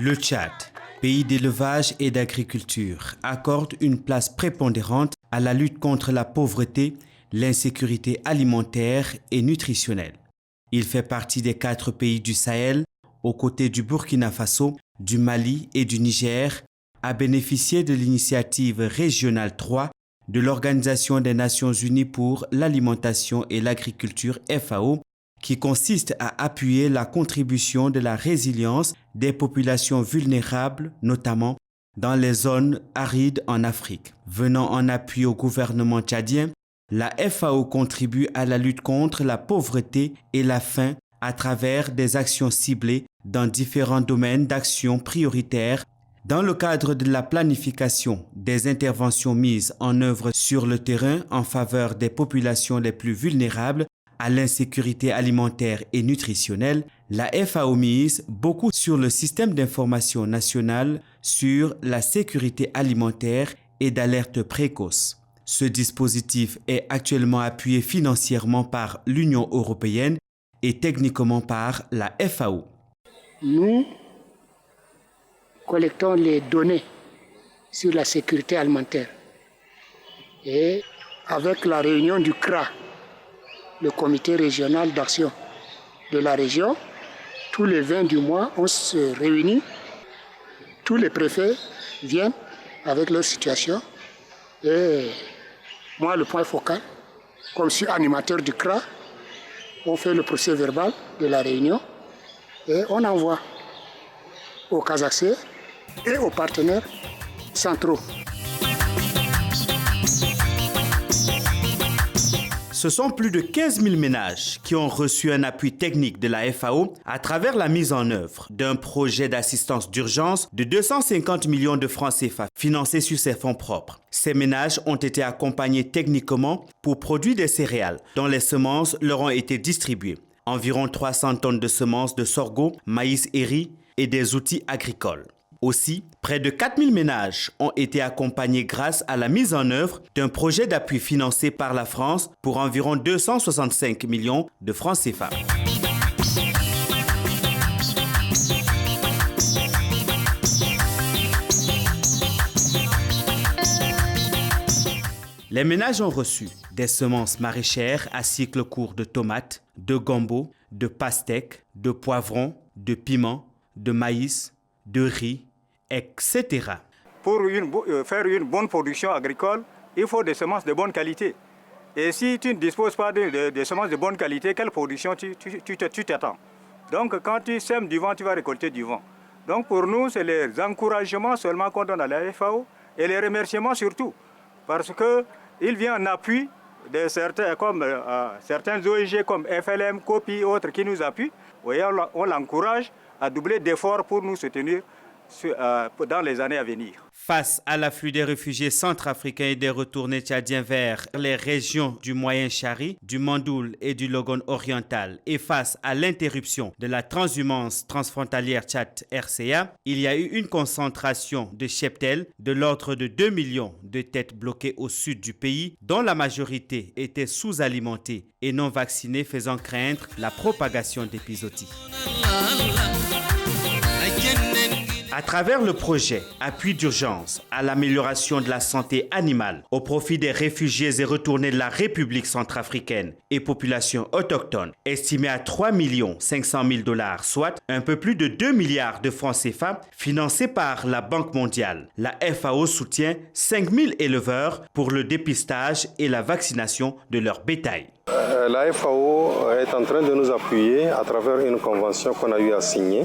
Le Tchad, pays d'élevage et d'agriculture, accorde une place prépondérante à la lutte contre la pauvreté, l'insécurité alimentaire et nutritionnelle. Il fait partie des 4 pays du Sahel, aux côtés du Burkina Faso, du Mali et du Niger, à bénéficier de l'initiative régionale 3 de l'Organisation des Nations Unies pour l'alimentation et l'agriculture FAO, qui consiste à appuyer la contribution de la résilience des populations vulnérables, notamment dans les zones arides en Afrique. Venant en appui au gouvernement tchadien, la FAO contribue à la lutte contre la pauvreté et la faim à travers des actions ciblées dans différents domaines d'action prioritaires dans le cadre de la planification des interventions mises en œuvre sur le terrain en faveur des populations les plus vulnérables à l'insécurité alimentaire et nutritionnelle. La FAO mise beaucoup sur le système d'information national sur la sécurité alimentaire et d'alerte précoce. Ce dispositif est actuellement appuyé financièrement par l'Union européenne et techniquement par la FAO. Nous collectons les données sur la sécurité alimentaire et avec la réunion du CRA, le comité régional d'action de la région, tous les 20 du mois, on se réunit, tous les préfets viennent avec leur situation et moi, le point focal, comme je suis animateur du CRA, on fait le procès verbal de la réunion et on envoie au Kazakhstan et aux partenaires centraux. Ce sont plus de 15 000 ménages qui ont reçu un appui technique de la FAO à travers la mise en œuvre d'un projet d'assistance d'urgence de 250 millions de francs CFA financé sur ses fonds propres. Ces ménages ont été accompagnés techniquement pour produire des céréales dont les semences leur ont été distribuées. Environ 300 tonnes de semences de sorgho, maïs et riz et des outils agricoles. Aussi, près de 4 000 ménages ont été accompagnés grâce à la mise en œuvre d'un projet d'appui financé par la France pour environ 265 millions de francs CFA. Les ménages ont reçu des semences maraîchères à cycle court de tomates, de gombo, de pastèques, de poivrons, de piments, de maïs, de riz, etc. Pour faire une bonne production agricole, il faut des semences de bonne qualité. Et si tu ne disposes pas de semences de bonne qualité, quelle production tu t'attends? Donc quand tu sèmes du vent, tu vas récolter du vent. Donc pour nous, c'est les encouragements seulement qu'on donne à la FAO et les remerciements surtout. Parce qu'il vient en appui de certains ONG comme FLM, COPI et autres qui nous appuient. On l'encourage à doubler d'efforts pour nous soutenir dans les années à venir. Face à l'afflux des réfugiés centrafricains et des retournés tchadiens vers les régions du Moyen-Chari, du Mandoul et du Logone oriental et face à l'interruption de la transhumance transfrontalière Tchad-RCA, il y a eu une concentration de cheptels de l'ordre de 2 millions de têtes bloquées au sud du pays, dont la majorité était sous-alimentée et non vaccinée, faisant craindre la propagation d'épizooties. À travers le projet Appui d'urgence à l'amélioration de la santé animale au profit des réfugiés et retournés de la République centrafricaine et populations autochtones, estimé à 3 500 000 $, soit un peu plus de 2 milliards de francs CFA, financé par la Banque mondiale. La FAO soutient 5 000 éleveurs pour le dépistage et la vaccination de leur bétail. La FAO est en train de nous appuyer à travers une convention qu'on a eu à signer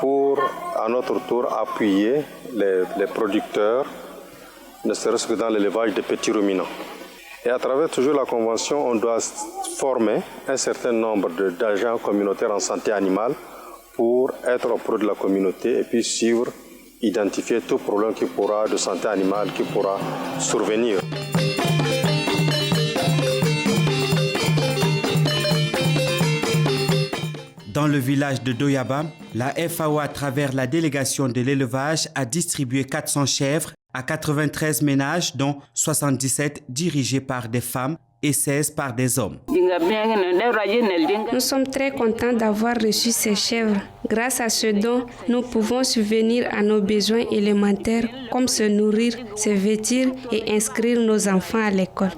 pour, à notre tour, appuyer les producteurs, ne serait-ce que dans l'élevage des petits ruminants. Et à travers toujours la convention, on doit former un certain nombre d'agents communautaires en santé animale pour être auprès de la communauté et puis suivre, identifier tout problème de santé animale qui pourra survenir. Dans le village de Doyaba, la FAO, à travers la délégation de l'élevage, a distribué 400 chèvres à 93 ménages, dont 77 dirigés par des femmes et 16 par des hommes. Nous sommes très contents d'avoir reçu ces chèvres. Grâce à ce don, nous pouvons subvenir à nos besoins élémentaires comme se nourrir, se vêtir et inscrire nos enfants à l'école.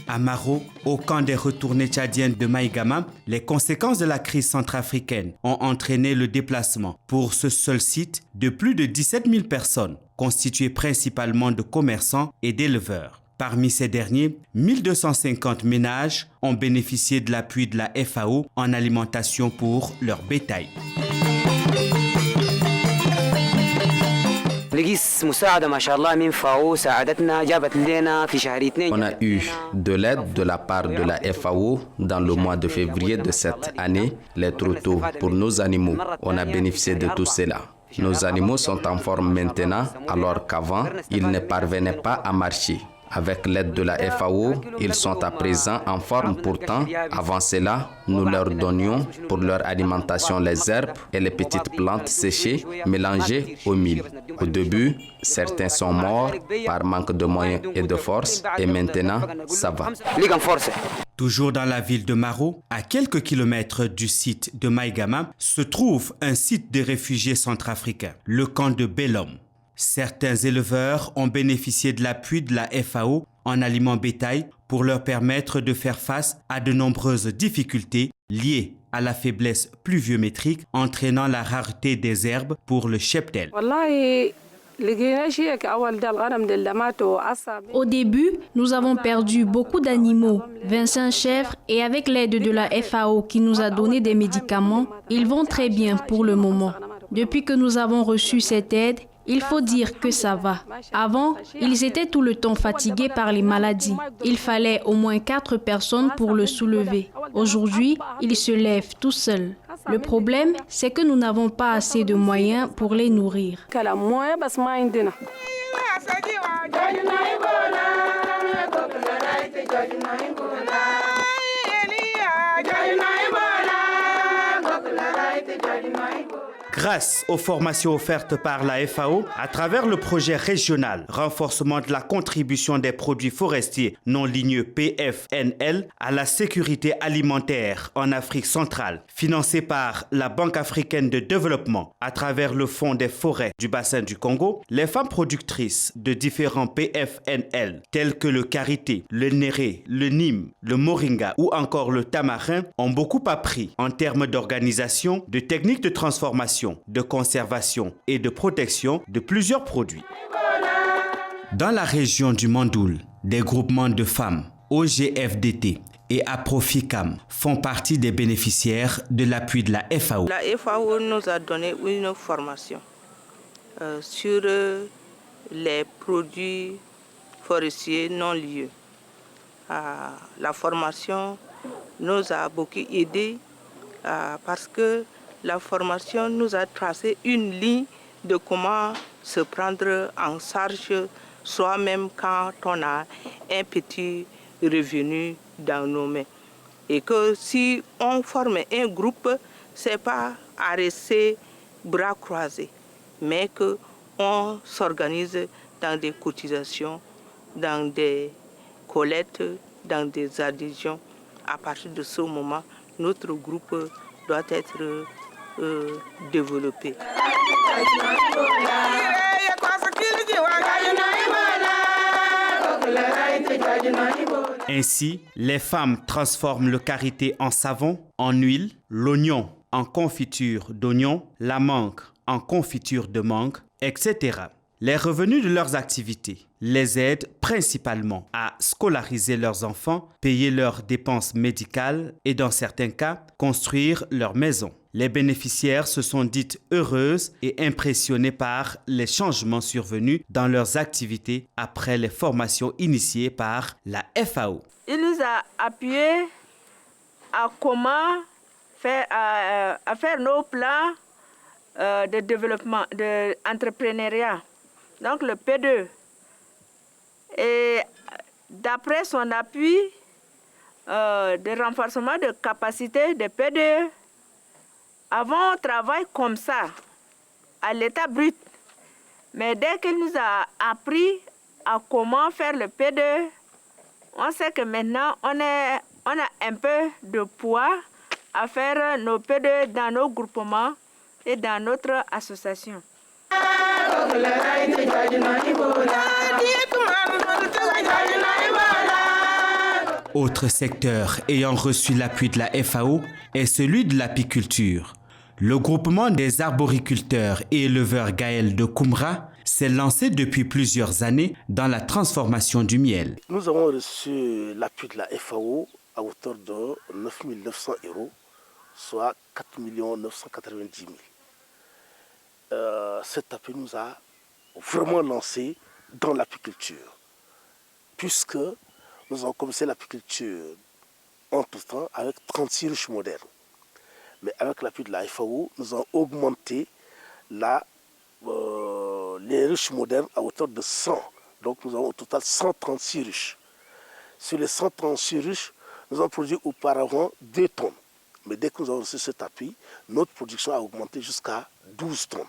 À Maro, au camp des retournés tchadiens de Maïgama, les conséquences de la crise centrafricaine ont entraîné le déplacement pour ce seul site de plus de 17 000 personnes, constituées principalement de commerçants et d'éleveurs. Parmi ces derniers, 1250 ménages ont bénéficié de l'appui de la FAO en alimentation pour leur bétail. On a eu de l'aide de la part de la FAO dans le mois de février de cette année, les trottoirs pour nos animaux. On a bénéficié de tout cela. Nos animaux sont en forme maintenant, alors qu'avant, ils ne parvenaient pas à marcher. Avec l'aide de la FAO, ils sont à présent en forme. Pourtant, avant cela, nous leur donnions pour leur alimentation les herbes et les petites plantes séchées mélangées au mil. Au début, certains sont morts par manque de moyens et de force, et maintenant, ça va. Toujours dans la ville de Maro, à quelques kilomètres du site de Maïgama, se trouve un site de réfugiés centrafricains, le camp de Bellom. Certains éleveurs ont bénéficié de l'appui de la FAO en aliments bétail pour leur permettre de faire face à de nombreuses difficultés liées à la faiblesse pluviométrique entraînant la rareté des herbes pour le cheptel. Au début, nous avons perdu beaucoup d'animaux, 25 chèvres, et avec l'aide de la FAO qui nous a donné des médicaments, ils vont très bien pour le moment. Depuis que nous avons reçu cette aide, il faut dire que ça va. Avant, ils étaient tout le temps fatigués par les maladies. Il fallait au moins 4 personnes pour le soulever. Aujourd'hui, ils se lèvent tout seuls. Le problème, c'est que nous n'avons pas assez de moyens pour les nourrir. Grâce aux formations offertes par la FAO, à travers le projet régional Renforcement de la contribution des produits forestiers non ligneux PFNL à la sécurité alimentaire en Afrique centrale, financé par la Banque africaine de développement à travers le Fonds des forêts du bassin du Congo, les femmes productrices de différents PFNL tels que le karité, le néré, le nîmes, le moringa ou encore le tamarin ont beaucoup appris en termes d'organisation, de techniques de transformation, de conservation et de protection de plusieurs produits. Dans la région du Mandoul, des groupements de femmes, OGFDT et Aproficam font partie des bénéficiaires de l'appui de la FAO. La FAO nous a donné une formation sur les produits forestiers non lieux. La formation nous a beaucoup aidé parce que la formation nous a tracé une ligne de comment se prendre en charge soi-même quand on a un petit revenu dans nos mains. Et que si on forme un groupe, ce n'est pas à rester bras croisés, mais qu'on s'organise dans des cotisations, dans des collectes, dans des adhésions. À partir de ce moment, notre groupe doit être développé. Ainsi, les femmes transforment le karité en savon, en huile, l'oignon en confiture d'oignon, la mangue en confiture de mangue, etc. Les revenus de leurs activités les aident principalement à scolariser leurs enfants, payer leurs dépenses médicales et dans certains cas, construire leur maison. Les bénéficiaires se sont dites heureuses et impressionnées par les changements survenus dans leurs activités après les formations initiées par la FAO. Il nous a appuyés à comment faire, à faire nos plans de développement, d'entrepreneuriat. Donc le P2. Et d'après son appui de renforcement de capacité de P2, Avant, on travaille comme ça, à l'état brut. Mais dès qu'il nous a appris à comment faire le P2, on sait que maintenant, on a un peu de poids à faire nos P2 dans nos groupements et dans notre association. Autre secteur ayant reçu l'appui de la FAO est celui de l'apiculture. Le groupement des arboriculteurs et éleveurs Gaël de Koumra s'est lancé depuis plusieurs années dans la transformation du miel. Nous avons reçu l'appui de la FAO à hauteur de 9 900 €, soit 4 990 000. Cet appui nous a vraiment lancé dans l'apiculture, puisque nous avons commencé l'apiculture en tout temps avec 36 ruches modernes. Mais avec l'appui de la FAO, nous avons augmenté les ruches modernes à hauteur de 100. Donc nous avons au total 136 ruches. Sur les 136 ruches, nous avons produit auparavant 2 tonnes. Mais dès que nous avons reçu cet appui, notre production a augmenté jusqu'à 12 tonnes.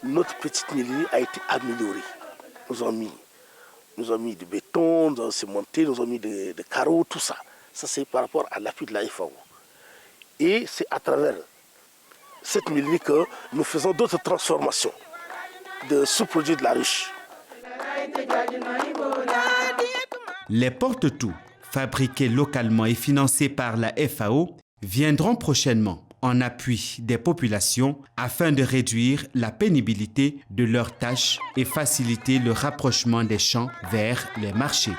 Notre petite mailerie a été améliorée. Nous avons mis du béton, nous avons cimenté, nous avons mis des carreaux, tout ça. Ça, c'est par rapport à l'appui de la FAO. Et c'est à travers cette mailerie que nous faisons d'autres transformations de sous-produits de la ruche. Les porte-tout, fabriqués localement et financés par la FAO, viendront prochainement en appui des populations afin de réduire la pénibilité de leurs tâches et faciliter le rapprochement des champs vers les marchés.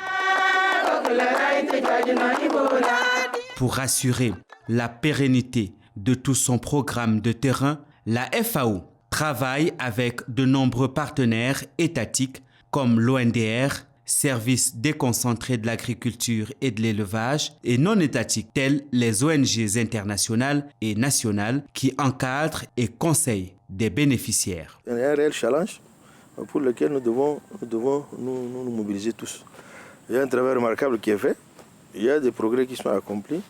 Pour assurer la pérennité de tout son programme de terrain, la FAO travaille avec de nombreux partenaires étatiques comme l'ONDR, Service déconcentré de l'agriculture et de l'élevage, et non étatiques tels les ONG internationales et nationales qui encadrent et conseillent des bénéficiaires. Il y a un réel challenge pour lequel nous devons nous mobiliser tous. Il y a un travail remarquable qui est fait, il y a des progrès qui sont accomplis.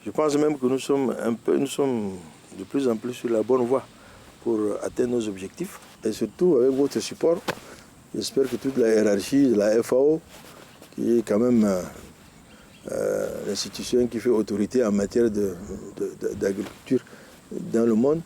Je pense même que nous sommes de plus en plus sur la bonne voie pour atteindre nos objectifs. Et surtout avec votre support, j'espère que toute la hiérarchie de la FAO, qui est quand même l'institution qui fait autorité en matière d'agriculture dans le monde.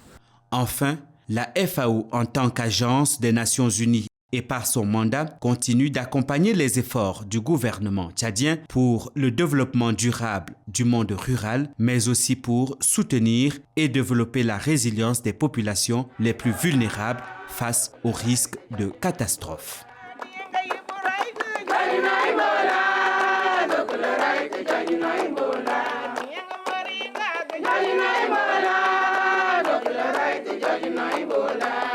Enfin, la FAO, en tant qu'agence des Nations Unies et par son mandat, continue d'accompagner les efforts du gouvernement tchadien pour le développement durable du monde rural, mais aussi pour soutenir et développer la résilience des populations les plus vulnérables face aux risques de catastrophes. Ebola.